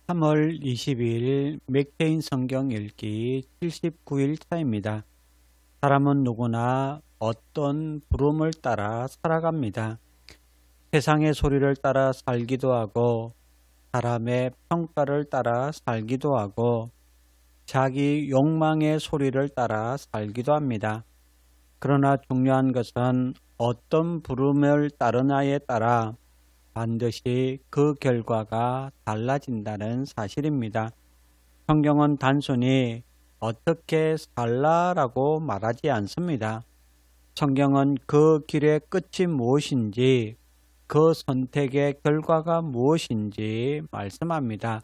3월 22일 맥케인 성경 읽기 79일 차입니다. 사람은 누구나 어떤 부름을 따라 살아갑니다. 세상의 소리를 따라 살기도 하고 사람의 평가를 따라 살기도 하고 자기 욕망의 소리를 따라 살기도 합니다. 그러나 중요한 것은 어떤 부름을 따르냐에 따라 반드시 그 결과가 달라진다는 사실입니다. 성경은 단순히 어떻게 살라라고 말하지 않습니다. 성경은 그 길의 끝이 무엇인지, 그 선택의 결과가 무엇인지 말씀합니다.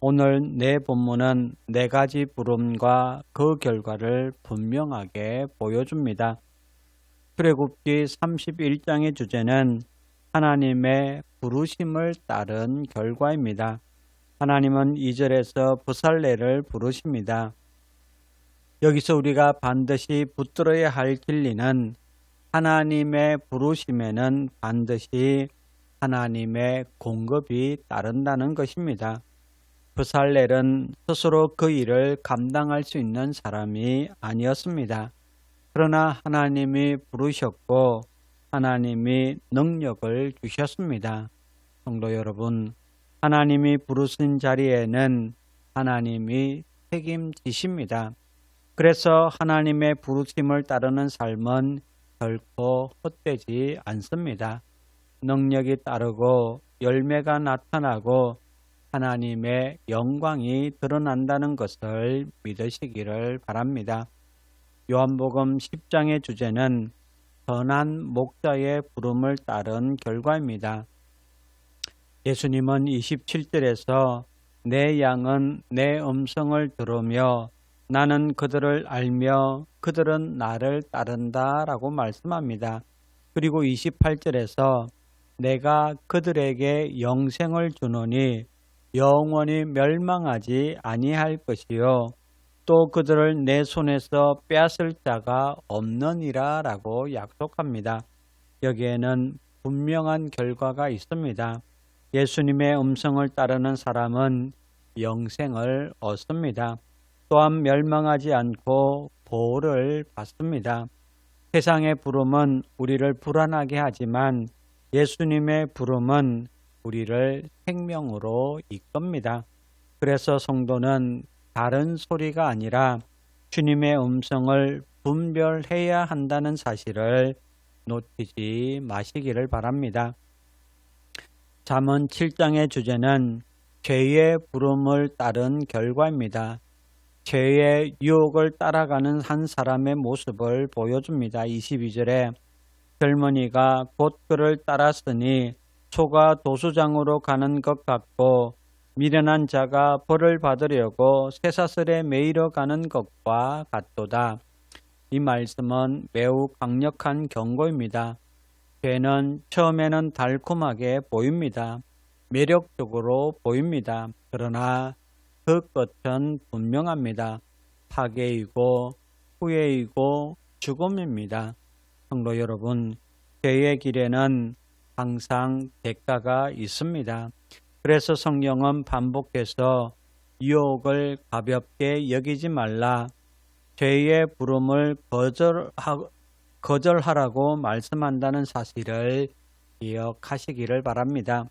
오늘 내 본문은 네 가지 부름과 그 결과를 분명하게 보여줍니다. 출애굽기 31장의 주제는 하나님의 부르심을 따른 결과입니다. 하나님은 2절에서 부살레를 부르십니다. 여기서 우리가 반드시 붙들어야 할 진리는 하나님의 부르심에는 반드시 하나님의 공급이 따른다는 것입니다. 부살렐은 스스로 그 일을 감당할 수 있는 사람이 아니었습니다. 그러나 하나님이 부르셨고 하나님이 능력을 주셨습니다. 성도 여러분, 하나님이 부르신 자리에는 하나님이 책임지십니다. 그래서 하나님의 부르심을 따르는 삶은 결코 헛되지 않습니다. 능력이 따르고 열매가 나타나고 하나님의 영광이 드러난다는 것을 믿으시기를 바랍니다. 요한복음 10장의 주제는 선한 목자의 부름을 따른 결과입니다. 예수님은 27절에서 내 양은 내 음성을 들으며 나는 그들을 알며 그들은 나를 따른다 라고 말씀합니다. 그리고 28절에서 내가 그들에게 영생을 주노니 영원히 멸망하지 아니할 것이요 또 그들을 내 손에서 빼앗을 자가 없느니라 라고 약속합니다. 여기에는 분명한 결과가 있습니다. 예수님의 음성을 따르는 사람은 영생을 얻습니다. 또한 멸망하지 않고 보호를 받습니다. 세상의 부름은 우리를 불안하게 하지만 예수님의 부름은 우리를 생명으로 이끕니다. 그래서 성도는 다른 소리가 아니라 주님의 음성을 분별해야 한다는 사실을 놓치지 마시기를 바랍니다. 잠언 7장의 주제는 죄의 부름을 따른 결과입니다. 죄의 유혹을 따라가는 한 사람의 모습을 보여줍니다. 22절에 젊은이가 곧 그를 따랐으니 소가 도수장으로 가는 것 같고 미련한 자가 벌을 받으려고 쇠사슬에 매이러 가는 것과 같도다. 이 말씀은 매우 강력한 경고입니다. 죄는 처음에는 달콤하게 보입니다. 매력적으로 보입니다. 그러나 그 끝은 분명합니다. 파괴이고 후회이고 죽음입니다. 성도 여러분, 죄의 길에는 항상 대가가 있습니다. 그래서 성경은 반복해서 유혹을 가볍게 여기지 말라, 죄의 부름을 거절하라고 말씀한다는 사실을 기억하시기를 바랍니다.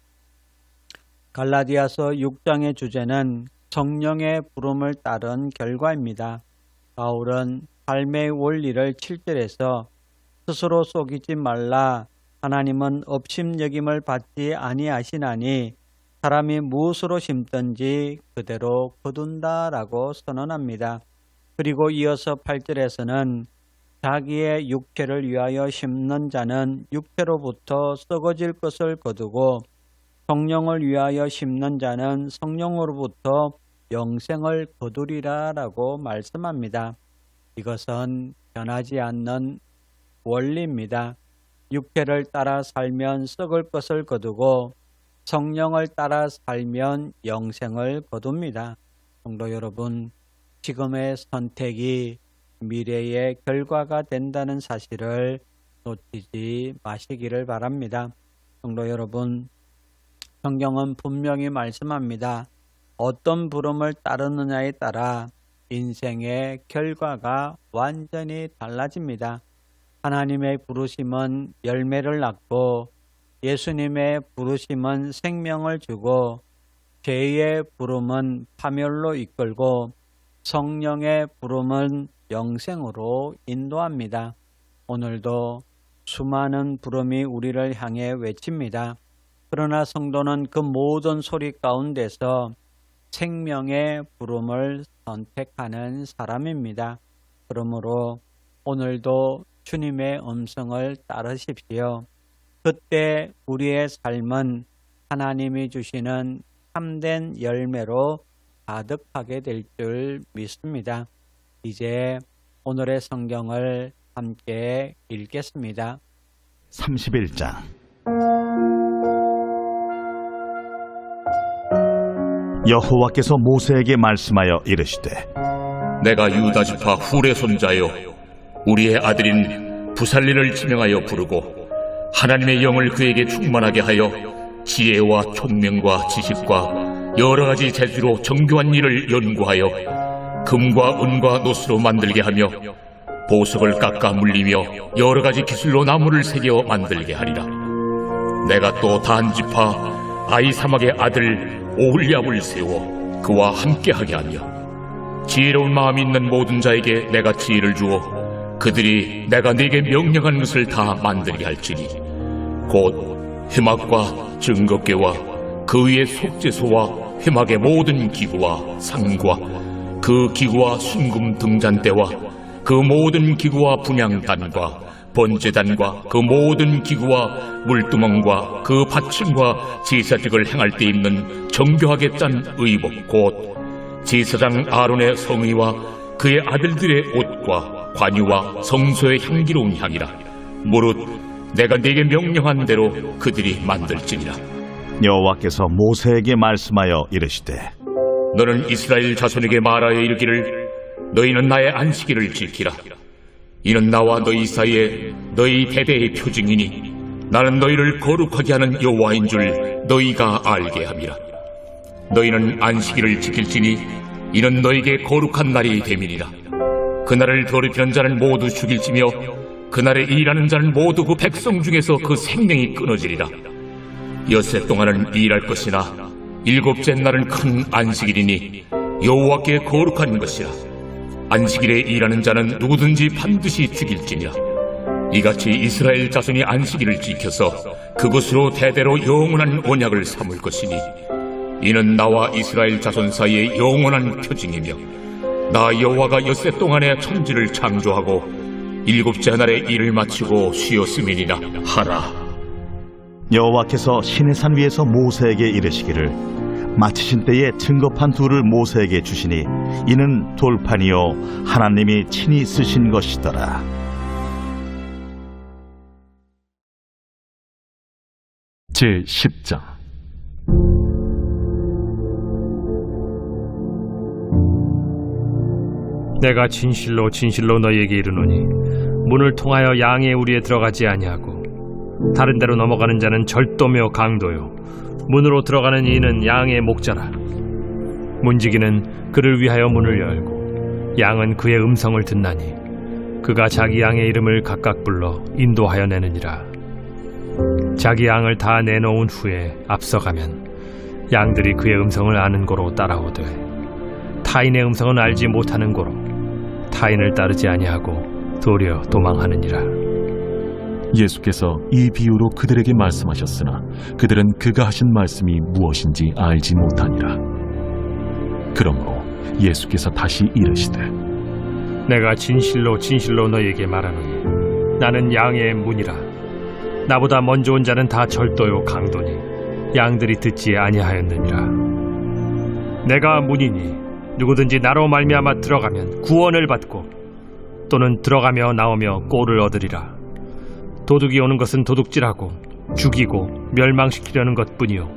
갈라디아서 6장의 주제는 성령의 부름을 따른 결과입니다. 바울은 삶의 원리를 7절에서 스스로 속이지 말라, 하나님은 업심여김을 받지 아니하시나니 사람이 무엇으로 심든지 그대로 거둔다라고 선언합니다. 그리고 이어서 8절에서는 자기의 육체를 위하여 심는 자는 육체로부터 썩어질 것을 거두고 성령을 위하여 심는 자는 성령으로부터 영생을 거두리라 라고 말씀합니다. 이것은 변하지 않는 원리입니다. 육체를 따라 살면 썩을 것을 거두고 성령을 따라 살면 영생을 거둡니다. 성도 여러분, 지금의 선택이 미래의 결과가 된다는 사실을 놓치지 마시기를 바랍니다. 성도 여러분, 성경은 분명히 말씀합니다. 어떤 부름을 따르느냐에 따라 인생의 결과가 완전히 달라집니다. 하나님의 부르심은 열매를 낳고 예수님의 부르심은 생명을 주고 죄의 부름은 파멸로 이끌고 성령의 부름은 영생으로 인도합니다. 오늘도 수많은 부름이 우리를 향해 외칩니다. 그러나 성도는 그 모든 소리 가운데서 생명의 부름을 선택하는 사람입니다. 그러므로 오늘도 주님의 음성을 따르십시오. 그때 우리의 삶은 하나님이 주시는 참된 열매로 가득하게 될 줄 믿습니다. 이제 오늘의 성경을 함께 읽겠습니다. 31장 여호와께서 모세에게 말씀하여 이르시되 내가 유다 지파 훌의 손자여 우리의 아들인 부살리를 지명하여 부르고 하나님의 영을 그에게 충만하게 하여 지혜와 총명과 지식과 여러 가지 재주로 정교한 일을 연구하여 금과 은과 노스로 만들게 하며 보석을 깎아 물리며 여러 가지 기술로 나무를 새겨 만들게 하리라. 내가 또 단 지파 아히사막의 아들 오홀리압을 세워 그와 함께하게 하며 지혜로운 마음이 있는 모든 자에게 내가 지혜를 주어 그들이 내가 네게 명령한 것을 다 만들게 할지니 곧 회막과 증거궤와 그 위의 속죄소와 회막의 모든 기구와 상과 그 기구와 순금 등잔대와 그 모든 기구와 분향단과 번제단과 그 모든 기구와 물두멍과 그 받침과 제사직을 행할 때 입는 정교하게 짠 의복 곧 제사장 아론의 성의와 그의 아들들의 옷과 관유와 성소의 향기로운 향이라. 무릇 내가 네게 명령한 대로 그들이 만들지니라. 여호와께서 모세에게 말씀하여 이르시되 너는 이스라엘 자손에게 말하여 이르기를 너희는 나의 안식일을 지키라. 이는 나와 너희 사이에 너희 대대의 표징이니 나는 너희를 거룩하게 하는 여호와인 줄 너희가 알게 함이라. 너희는 안식일을 지킬지니 이는 너희에게 거룩한 날이 됨이니라. 그날을 더럽히는 자는 모두 죽일지며 그날에 일하는 자는 모두 그 백성 중에서 그 생명이 끊어지리라. 엿새 동안은 일할 것이나 일곱째 날은 큰 안식일이니 여호와께 거룩한 것이라. 안식일에 일하는 자는 누구든지 반드시 죽일지니라. 이같이 이스라엘 자손이 안식일을 지켜서 그것으로 대대로 영원한 언약을 삼을 것이니 이는 나와 이스라엘 자손 사이의 영원한 표징이며 나 여호와가 엿새 동안에 천지를 창조하고 일곱째 날에 일을 마치고 쉬었음이니라 하라. 여호와께서 시내산 위에서 모세에게 이르시기를 마치신 때에 증거판 둘을 모세에게 주시니 이는 돌판이요 하나님이 친히 쓰신 것이더라. 제10장 내가 진실로 진실로 너희에게 이르노니 문을 통하여 양의 우리에 들어가지 아니하고 다른 데로 넘어가는 자는 절도며 강도요 문으로 들어가는 이는 양의 목자라. 문지기는 그를 위하여 문을 열고 양은 그의 음성을 듣나니 그가 자기 양의 이름을 각각 불러 인도하여 내느니라. 자기 양을 다 내놓은 후에 앞서가면 양들이 그의 음성을 아는 고로 따라오되 타인의 음성은 알지 못하는 고로 타인을 따르지 아니하고 도리어 도망하느니라. 예수께서 이 비유로 그들에게 말씀하셨으나 그들은 그가 하신 말씀이 무엇인지 알지 못하니라. 그러므로 예수께서 다시 이르시되 내가 진실로 진실로 너희에게 말하노니 나는 양의 문이라. 나보다 먼저 온 자는 다 절도요 강도니 양들이 듣지 아니하였느니라. 내가 문이니 누구든지 나로 말미암아 들어가면 구원을 받고 또는 들어가며 나오며 꼴을 얻으리라. 도둑이 오는 것은 도둑질하고 죽이고 멸망시키려는 것뿐이요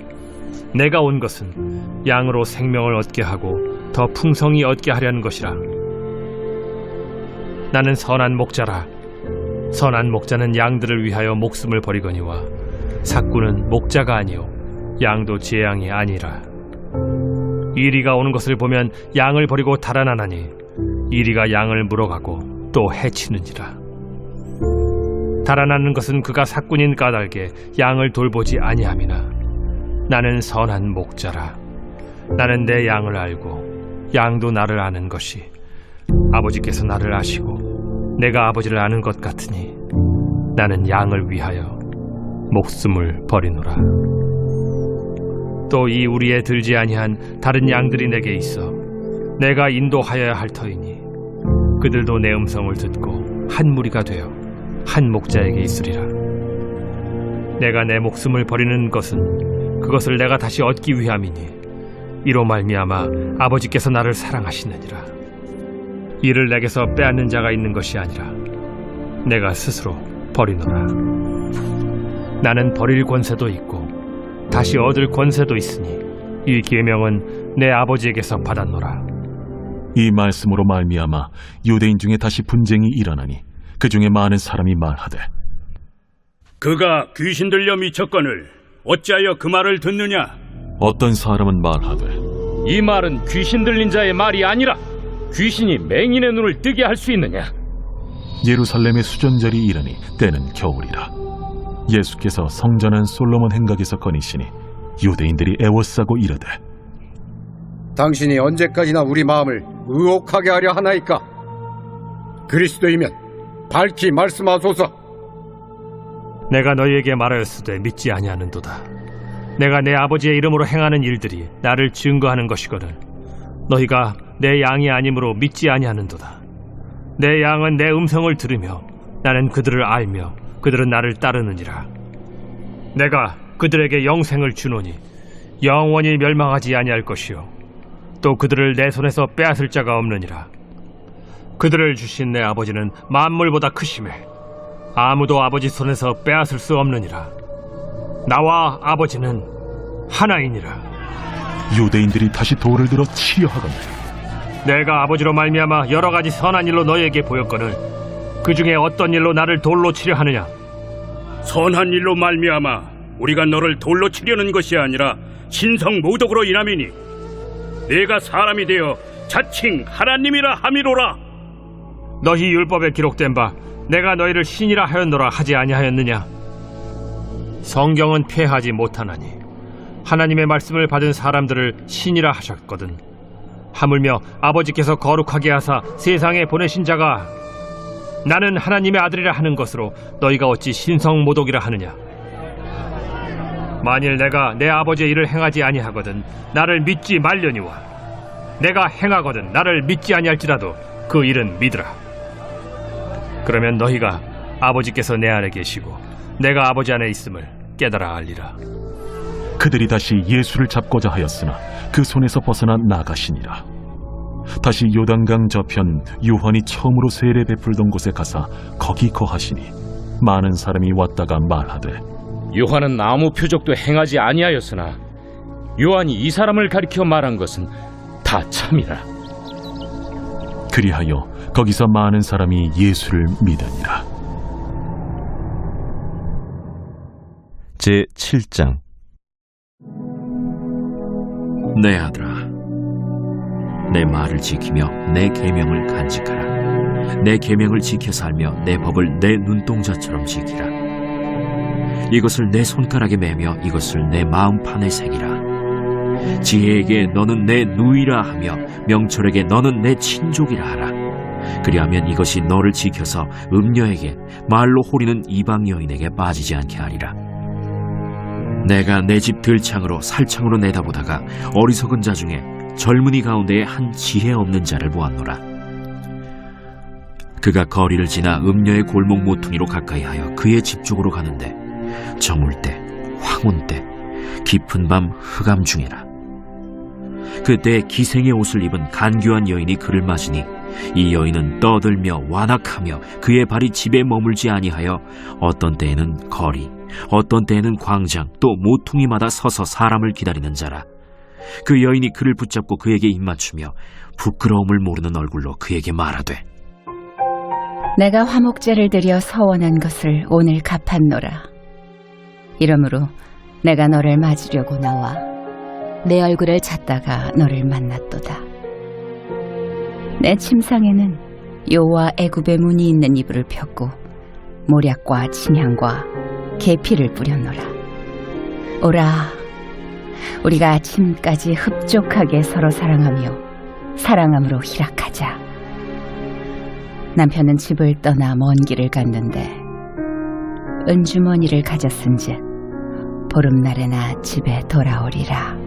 내가 온 것은 양으로 생명을 얻게 하고 더 풍성히 얻게 하려는 것이라. 나는 선한 목자라. 선한 목자는 양들을 위하여 목숨을 버리거니와 삭구는 목자가 아니요 양도 제 양이 아니라. 이리가 오는 것을 보면 양을 버리고 달아나나니 이리가 양을 물어가고 또 해치느니라. 달아나는 것은 그가 사꾼인 까닭에 양을 돌보지 아니함이나 나는 선한 목자라. 나는 내 양을 알고 양도 나를 아는 것이 아버지께서 나를 아시고 내가 아버지를 아는 것 같으니 나는 양을 위하여 목숨을 버리노라. 또 이 우리에 들지 아니한 다른 양들이 내게 있어 내가 인도하여야 할 터이니 그들도 내 음성을 듣고 한 무리가 되어 한 목자에게 있으리라. 내가 내 목숨을 버리는 것은 그것을 내가 다시 얻기 위함이니 이로 말미암아 아버지께서 나를 사랑하시느니라. 이를 내게서 빼앗는 자가 있는 것이 아니라 내가 스스로 버리노라. 나는 버릴 권세도 있고 다시 얻을 권세도 있으니 이 계명은 내 아버지에게서 받았노라. 이 말씀으로 말미암아 유대인 중에 다시 분쟁이 일어나니 그 중에 많은 사람이 말하되 그가 귀신 들려 미쳤거늘 어찌하여 그 말을 듣느냐? 어떤 사람은 말하되 이 말은 귀신 들린 자의 말이 아니라 귀신이 맹인의 눈을 뜨게 할 수 있느냐? 예루살렘의 수전절이 이르니 때는 겨울이라. 예수께서 성전한 솔로몬 행각에서 거니시니 유대인들이 애워싸고 이르되 당신이 언제까지나 우리 마음을 의혹하게 하려 하나이까? 그리스도이면 밝히 말씀하소서. 내가 너희에게 말하였으되 믿지 아니하는도다. 내가 내 아버지의 이름으로 행하는 일들이 나를 증거하는 것이거늘 너희가 내 양이 아니므로 믿지 아니하는도다. 내 양은 내 음성을 들으며 나는 그들을 알며 그들은 나를 따르느니라. 내가 그들에게 영생을 주노니 영원히 멸망하지 아니할 것이요 또 그들을 내 손에서 빼앗을 자가 없느니라. 그들을 주신 내 아버지는 만물보다 크심에 아무도 아버지 손에서 빼앗을 수 없느니라. 나와 아버지는 하나이니라. 유대인들이 다시 돌을 들어 치려 하거늘 내가 아버지로 말미암아 여러 가지 선한 일로 너희에게 보였거늘 그 중에 어떤 일로 나를 돌로 치려 하느냐? 선한 일로 말미암아 우리가 너를 돌로 치려는 것이 아니라 신성 모독으로 인함이니 네가 사람이 되어 자칭 하나님이라 함이로라. 너희 율법에 기록된 바 내가 너희를 신이라 하였노라 하지 아니하였느냐? 성경은 폐하지 못하나니 하나님의 말씀을 받은 사람들을 신이라 하셨거든. 하물며 아버지께서 거룩하게 하사 세상에 보내신 자가 나는 하나님의 아들이라 하는 것으로 너희가 어찌 신성모독이라 하느냐? 만일 내가 내 아버지의 일을 행하지 아니하거든 나를 믿지 말려니와 내가 행하거든 나를 믿지 아니할지라도 그 일은 믿으라. 그러면 너희가 아버지께서 내 안에 계시고 내가 아버지 안에 있음을 깨달아 알리라. 그들이 다시 예수를 잡고자 하였으나 그 손에서 벗어나 나가시니라. 다시 요단강 저편 요한이 처음으로 세례 베풀던 곳에 가사 거기 거하시니 많은 사람이 왔다가 말하되 요한은 아무 표적도 행하지 아니하였으나 요한이 이 사람을 가리켜 말한 것은 다 참이라. 그리하여 거기서 많은 사람이 예수를 믿으니라. 제7장 내 아들아, 내 말을 지키며 내 계명을 간직하라. 내 계명을 지켜 살며 내 법을 내 눈동자처럼 지키라. 이것을 내 손가락에 매며 이것을 내 마음판에 새기라. 지혜에게 너는 내 누이라 하며 명철에게 너는 내 친족이라 하라. 그리하면 이것이 너를 지켜서 음녀에게 말로 호리는 이방 여인에게 빠지지 않게 하리라. 내가 내 집 들창으로 살창으로 내다보다가 어리석은 자 중에 젊은이 가운데에 한 지혜 없는 자를 보았노라. 그가 거리를 지나 음녀의 골목 모퉁이로 가까이 하여 그의 집 쪽으로 가는데 저물 때, 황혼 때, 깊은 밤 흑암 중이라. 그때 기생의 옷을 입은 간교한 여인이 그를 맞으니 이 여인은 떠들며 완악하며 그의 발이 집에 머물지 아니하여 어떤 때에는 거리, 어떤 때에는 광장, 또 모퉁이마다 서서 사람을 기다리는 자라. 그 여인이 그를 붙잡고 그에게 입맞추며 부끄러움을 모르는 얼굴로 그에게 말하되 내가 화목제를 드려 서원한 것을 오늘 갚았노라. 이러므로 내가 너를 맞으려고 나와 내 얼굴을 찾다가 너를 만났도다. 내 침상에는 여호와 애굽의 문이 있는 이불을 폈고 모략과 침향과 계피를 뿌렸노라. 오라, 우리가 아침까지 흡족하게 서로 사랑하며 사랑함으로 희락하자. 남편은 집을 떠나 먼 길을 갔는데 은주머니를 가졌은즉 보름날에나 집에 돌아오리라.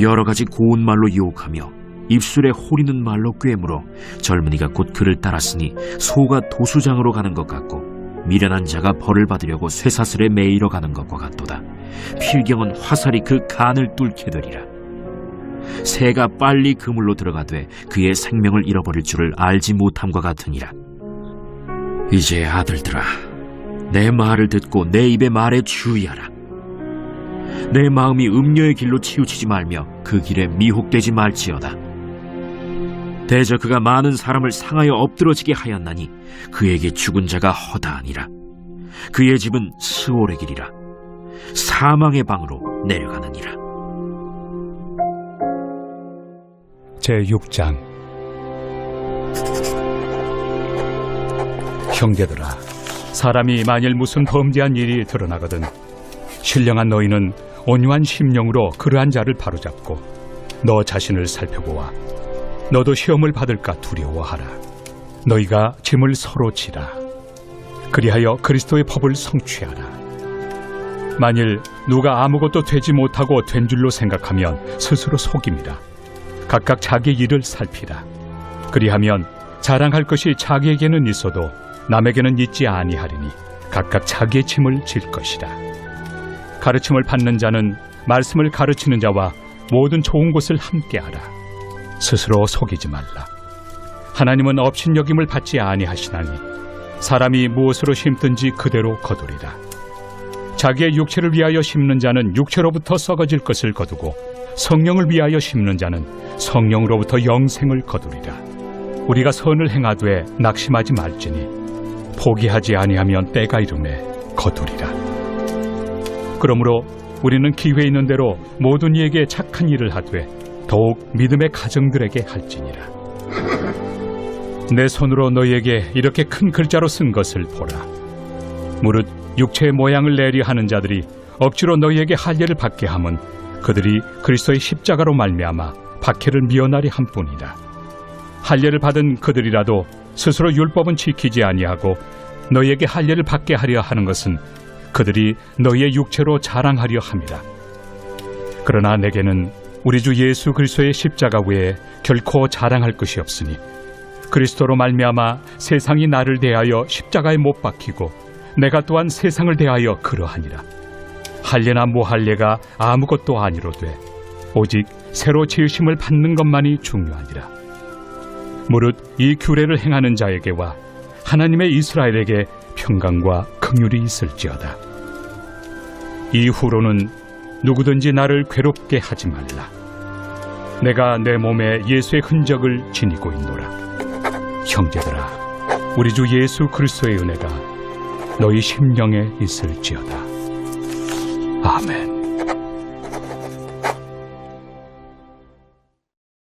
여러 가지 고운 말로 유혹하며 입술에 호리는 말로 꿰물어 젊은이가 곧 그를 따랐으니 소가 도수장으로 가는 것 같고 미련한 자가 벌을 받으려고 쇠사슬에 매이러 가는 것과 같도다. 필경은 화살이 그 간을 뚫게 되리라. 새가 빨리 그물로 들어가되 그의 생명을 잃어버릴 줄을 알지 못함과 같으니라. 이제 아들들아, 내 말을 듣고 내 입의 말에 주의하라. 내 마음이 음녀의 길로 치우치지 말며 그 길에 미혹되지 말지어다. 대저 그가 많은 사람을 상하여 엎드러지게 하였나니 그에게 죽은 자가 허다하니라. 그의 집은 스올의 길이라. 사망의 방으로 내려가느니라. 제6장. 형제들아, 사람이 만일 무슨 범죄한 일이 드러나거든 신령한 너희는 온유한 심령으로 그러한 자를 바로잡고 너 자신을 살펴보아 너도 시험을 받을까 두려워하라. 너희가 짐을 서로 지라. 그리하여 그리스도의 법을 성취하라. 만일 누가 아무것도 되지 못하고 된 줄로 생각하면 스스로 속임이라. 각각 자기 일을 살피라. 그리하면 자랑할 것이 자기에게는 있어도 남에게는 있지 아니하리니 각각 자기의 짐을 질 것이라. 가르침을 받는 자는 말씀을 가르치는 자와 모든 좋은 것을 함께하라. 스스로 속이지 말라. 하나님은 업신여김을 받지 아니하시나니 사람이 무엇으로 심든지 그대로 거두리라. 자기의 육체를 위하여 심는 자는 육체로부터 썩어질 것을 거두고 성령을 위하여 심는 자는 성령으로부터 영생을 거두리라. 우리가 선을 행하되 낙심하지 말지니 포기하지 아니하면 때가 이르매 거두리라. 그러므로 우리는 기회 있는 대로 모든 이에게 착한 일을 하되 더욱 믿음의 가정들에게 할지니라. 내 손으로 너희에게 이렇게 큰 글자로 쓴 것을 보라. 무릇 육체의 모양을 내려 하는 자들이 억지로 너희에게 할례를 받게 함은 그들이 그리스도의 십자가로 말미암아 박해를 미연하리 함뿐이라. 할례를 받은 그들이라도 스스로 율법은 지키지 아니하고 너희에게 할례를 받게 하려 하는 것은 그들이 너희의 육체로 자랑하려 함이라. 그러나 내게는 우리 주 예수 그리스도의 십자가 외에 결코 자랑할 것이 없으니 그리스도로 말미암아 세상이 나를 대하여 십자가에 못 박히고 내가 또한 세상을 대하여 그러하니라. 할례나 무할례가 아무것도 아니로되 오직 새로 지으심을 받는 것만이 중요하니라. 무릇 이 규례를 행하는 자에게와 하나님의 이스라엘에게 평강과 긍휼이 있을지어다. 이후로는 누구든지 나를 괴롭게 하지 말라. 내가 내 몸에 예수의 흔적을 지니고 있노라. 형제들아, 우리 주 예수 그리스도의 은혜가 너희 심령에 있을지어다. 아멘.